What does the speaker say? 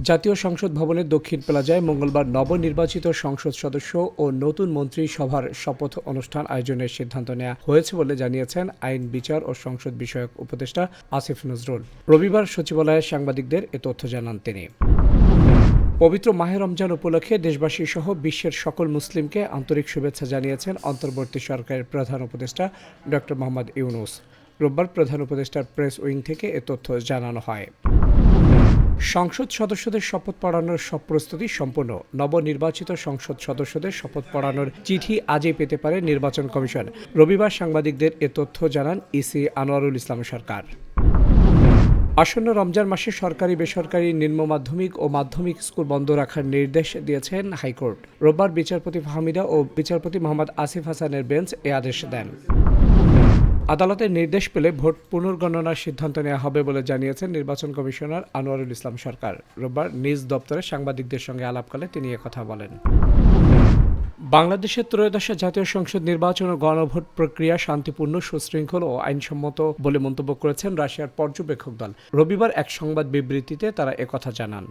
জাতীয় সংসদ ভবনের দক্ষিণ প্লাজায় মঙ্গলবার নবনির্বাচিত সংসদ সদস্য ও নতুন মন্ত্রিসভার শপথ অনুষ্ঠান আয়োজনের সিদ্ধান্ত নেওয়া হয়েছে বলে জানিয়েছেন আইন, বিচার ও সংসদ বিষয়ক উপদেষ্টা আসিফ নজরুল। রবিবার সচিবালয়ে সাংবাদিকদের এ তথ্য জানান তিনি। পবিত্র মাহে রমজান উপলক্ষে দেশবাসী সহ বিশ্বের সকল মুসলিমকে আন্তরিক শুভেচ্ছা জানিয়েছেন অন্তর্বর্তী সরকারের প্রধান উপদেষ্টা ড. মোহাম্মদ ইউনূস। রোববার প্রধান উপদেষ্টার প্রেস উইং থেকে এ তথ্য জানানো হয়। সংসদ সদস্যদের শপথ পড়ানোর সব প্রস্তুতি সম্পন্ন। নবনির্বাচিত সংসদ সদস্যদের শপথ পড়ানোর চিঠি আজই পেতে পারে নির্বাচন কমিশন। রবিবার সাংবাদিকদের এ তথ্য জানান ইসি আনোয়ারুল ইসলাম সরকার। আসন্ন রমজান মাসে সরকারি, বেসরকারি, নিম্ন মাধ্যমিক ও মাধ্যমিক স্কুল বন্ধ রাখার নির্দেশ দিয়েছেন হাইকোর্ট। রোববার বিচারপতি ফাহমিদা ও বিচারপতি মোহাম্মদ আসিফ হাসানের বেঞ্চ এ আদেশ দেন। আদালতের নির্দেশ পেলে ভোট পুনর্গণনার সিদ্ধান্ত নেওয়া হবে বলে জানিয়েছেন নির্বাচন কমিশনার আনোয়ারুল ইসলাম সরকার। রোববার নিজ দপ্তরে সাংবাদিকদের সঙ্গে আলাপকালে তিনি একথা বলেন। বাংলাদেশের ত্রয়োদশ জাতীয় সংসদ নির্বাচন ও গণভোট প্রক্রিয়া শান্তিপূর্ণ, সুশৃঙ্খল ও আইনসম্মত বলে মন্তব্য করেছেন রাশিয়ার পর্যবেক্ষক দল। রবিবার এক সংবাদ বিবৃতিতে তারা একথা জানান।